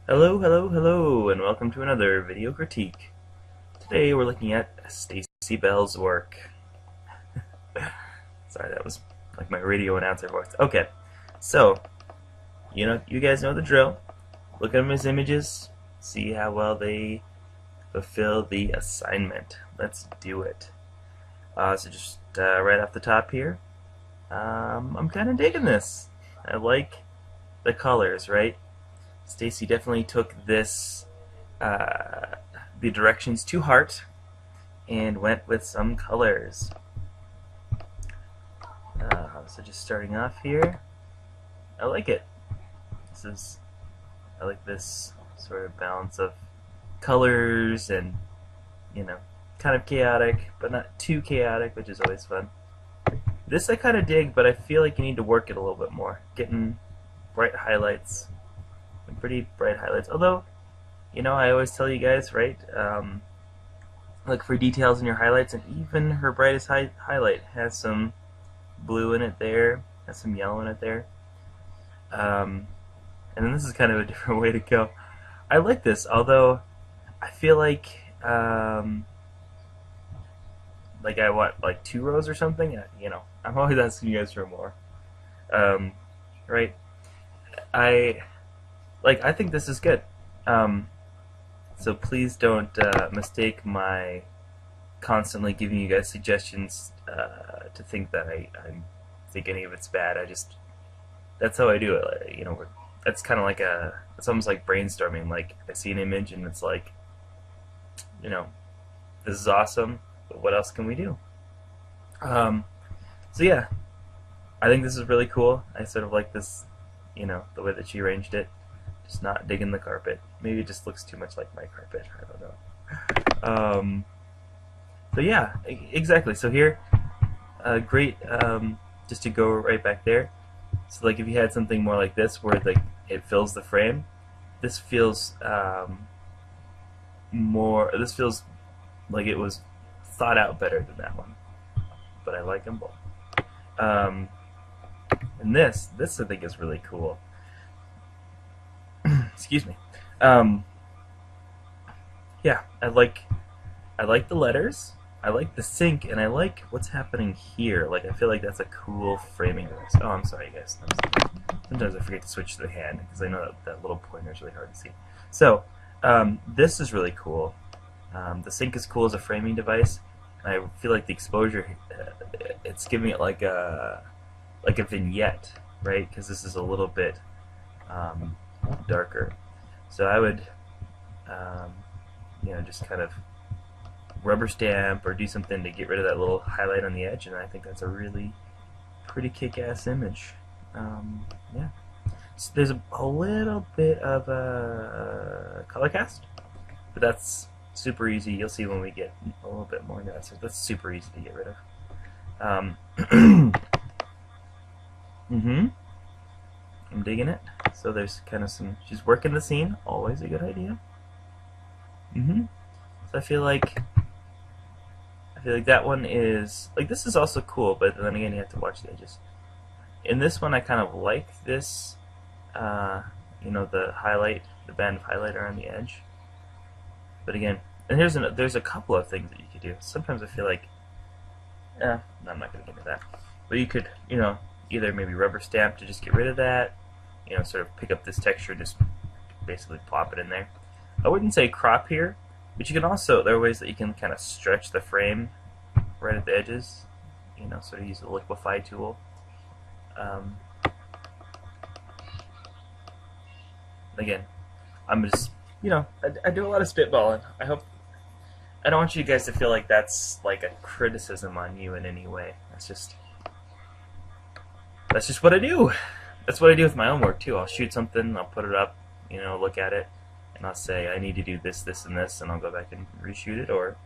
Hello, hello, hello, and welcome to another video critique. Today we're looking at Stacy Bell's work. Sorry, that was like my radio announcer voice. Okay, so, you guys know the drill. Look at his images, see how well they fulfill the assignment. Let's do it. So just right off the top here, I'm kind of digging this. I like the colors, right? Stacy definitely took this, the directions to heart and went with some colors. So just starting off here, I like it. I like this sort of balance of colors and, kind of chaotic, but not too chaotic, which is always fun. This I kind of dig, but I feel like you need to work it a little bit more. Getting bright highlights. Pretty bright highlights. Although, I always tell you guys, right? Look for details in your highlights, and even her brightest highlight has some blue in it there, has some yellow in it there. And then this is kind of a different way to go. I like this, although I feel like I want like 2 rows or something. I'm always asking you guys for more. Right? I think this is good. So please don't mistake my constantly giving you guys suggestions to think that I think any of it's bad. That's how I do it. That's kind of like it's almost like brainstorming. Like I see an image and it's like, this is awesome, but what else can we do? So yeah, I think this is really cool. I sort of like this, the way that she arranged it. Just not digging the carpet. Maybe it just looks too much like my carpet. I don't know. So yeah, exactly. So here, great. Just to go right back there. So like if you had something more like this, where it fills the frame, this feels more. This feels like it was thought out better than that one. But I like them both. And this I think is really cool. Excuse me. Yeah, I like the letters. I like the sink, and I like what's happening here. Like I feel like that's a cool framing device. Oh, I'm sorry, guys. Sometimes I forget to switch to the hand because I know that little pointer is really hard to see. So this is really cool. The sink is cool as a framing device. And I feel like the exposure, it's giving it like a vignette, right? Because this is a little bit darker. So I would, just kind of rubber stamp or do something to get rid of that little highlight on the edge, and I think that's a really pretty kick-ass image. Yeah. So there's a little bit of a color cast, but that's super easy. You'll see when we get a little bit more into that. So that's super easy to get rid of. I'm digging it. So there's kind of she's working the scene, always a good idea. So I feel like that one is, this is also cool, but then again you have to watch the edges. In this one I kind of like this, the band of highlight around the edge. But again, and there's a couple of things that you could do. Sometimes I feel like, I'm not going to get into that. But you could, either maybe rubber stamp to just get rid of that, sort of pick up this texture, just basically plop it in there. I wouldn't say crop here, but you can also, there are ways that you can kind of stretch the frame right at the edges, sort of use the liquefy tool. Again, I'm just, I do a lot of spitballing. I don't want you guys to feel like that's like a criticism on you in any way. That's just what I do. That's what I do with my own work too. I'll shoot something, I'll put it up, look at it, and I'll say I need to do this, this, and this, and I'll go back and reshoot it. Or,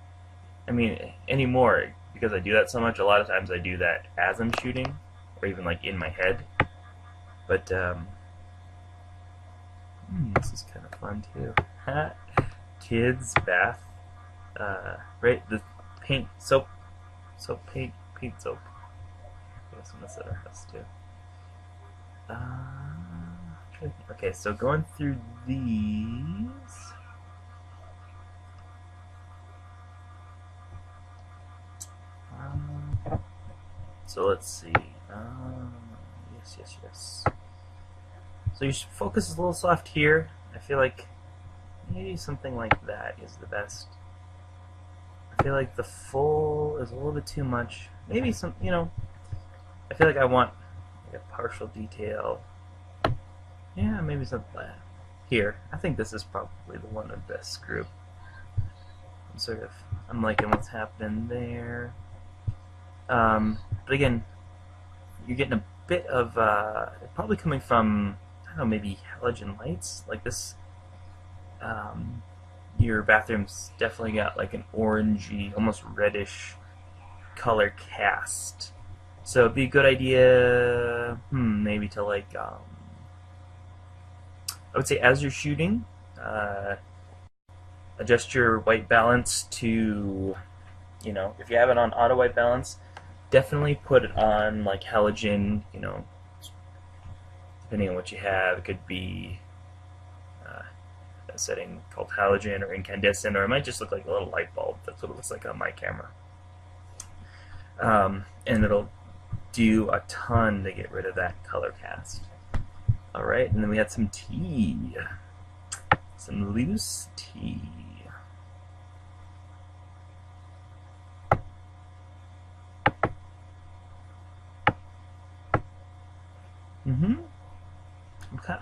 anymore, because I do that so much, a lot of times I do that as I'm shooting, or even like in my head. But this is kind of fun too. Kids bath, right? The paint soap, paint soap. I guess I'm gonna set our house too. Okay, so going through these. So let's see. Yes. So your focus is a little soft here. I feel like maybe something like that is the best. I feel like the full is a little bit too much. Maybe some, I feel like I want like a partial detail. Yeah, maybe something like that. Here, I think this is probably the one of the best group. I'm liking what's happening there. But again, you're getting a bit of, probably coming from, I don't know, maybe halogen lights, like this. Your bathroom's definitely got like an orangey, almost reddish color cast. So it'd be a good idea, maybe to like, I would say as you're shooting, adjust your white balance to, if you have it on auto white balance, definitely put it on like halogen, depending on what you have. It could be a setting called halogen or incandescent, or it might just look like a little light bulb. That's what it looks like on my camera. And it'll do a ton to get rid of that color cast. Alright, and then we had some tea. Some loose tea.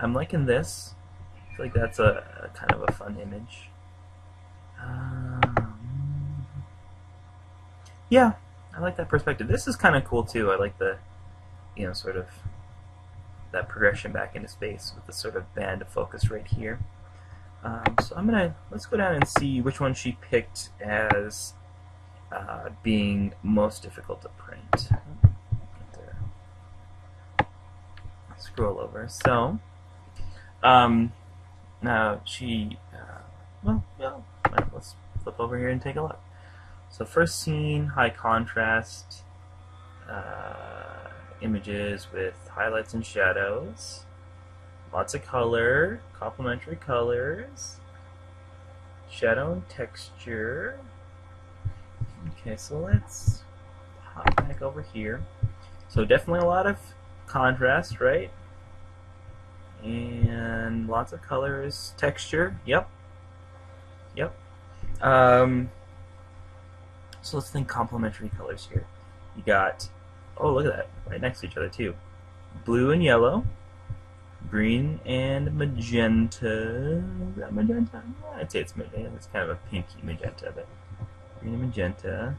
I'm liking this. I feel like that's a kind of a fun image. Yeah, I like that perspective. This is kind of cool too. I like the, sort of that progression back into space with the sort of band of focus right here. So let's go down and see which one she picked as being most difficult to print. Scroll over. So, now she, let's flip over here and take a look. So first scene, high contrast images with highlights and shadows, lots of color, complementary colors, shadow and texture. Okay, so let's hop back over here. So definitely a lot of contrast, right? And lots of colors, texture. Yep. So let's think complementary colors here. You got, oh, look at that, right next to each other too. Blue and yellow, green and magenta. Is that magenta? I'd say it's magenta. It's kind of a pinky magenta, but green and magenta.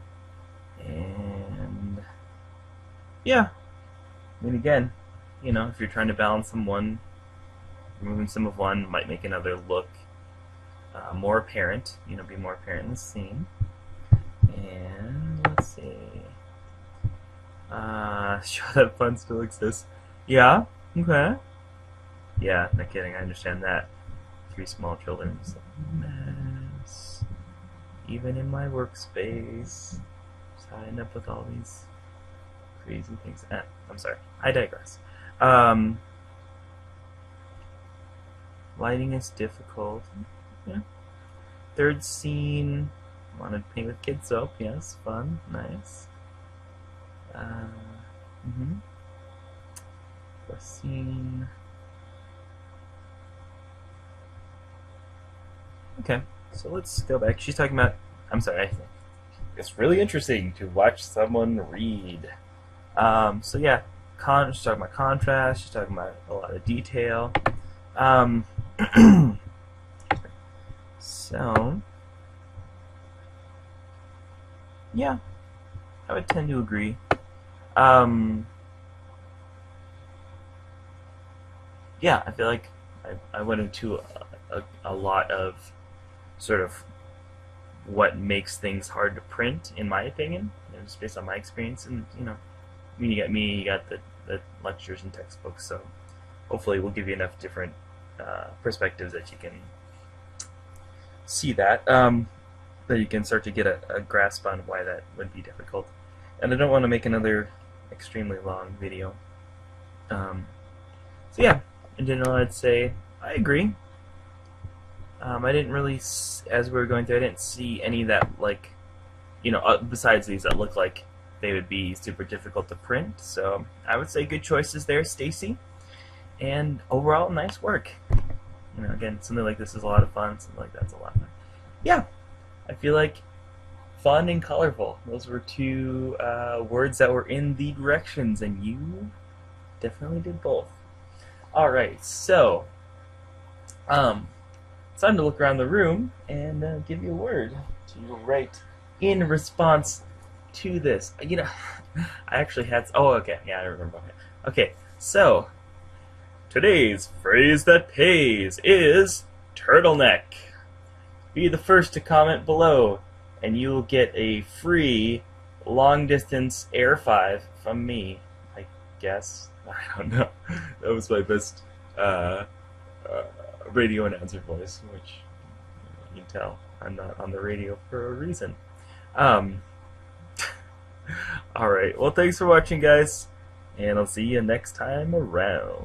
And yeah. I mean, again, if you're trying to balance someone, removing some of one might make another look more apparent, be more apparent in the scene. And let's see. Show that fun still exists. Yeah, okay. Yeah, no kidding, I understand that. 3 small children. It's a mess. Even in my workspace. So I end up with all these crazy things. I'm sorry, I digress. Lighting is difficult. Yeah. Third scene, wanted to paint with kid soap. Yes, fun, nice. Fourth scene. Okay, so let's go back. She's talking about. I'm sorry. It's really interesting to watch someone read. So yeah, she's talking about contrast. She's talking about a lot of detail. So yeah, I would tend to agree. Yeah, I feel like I went into a lot of sort of what makes things hard to print, in my opinion, just based on my experience. And I mean, you got me, you got the lectures and textbooks, so hopefully we'll give you enough different perspectives that you can see that, that you can start to get a grasp on why that would be difficult. And I don't want to make another extremely long video. So yeah, in general, I'd say I agree. I didn't really, as we were going through, I didn't see any that, like, besides these that look like they would be super difficult to print. So I would say good choices there, Stacy. And overall, nice work. Again, something like this is a lot of fun. Something like that's a lot of fun. Yeah, I feel like fun and colorful. Those were two words that were in the directions, and you definitely did both. All right, so it's time to look around the room and give you a word to write in response to this. I actually had. Oh, okay. Yeah, I remember. Okay, so today's phrase that pays is turtleneck. Be the first to comment below, and you will get a free long-distance Air 5 from me, I guess. I don't know. That was my best radio announcer voice, which you can tell I'm not on the radio for a reason. Alright, well, thanks for watching, guys, and I'll see you next time around.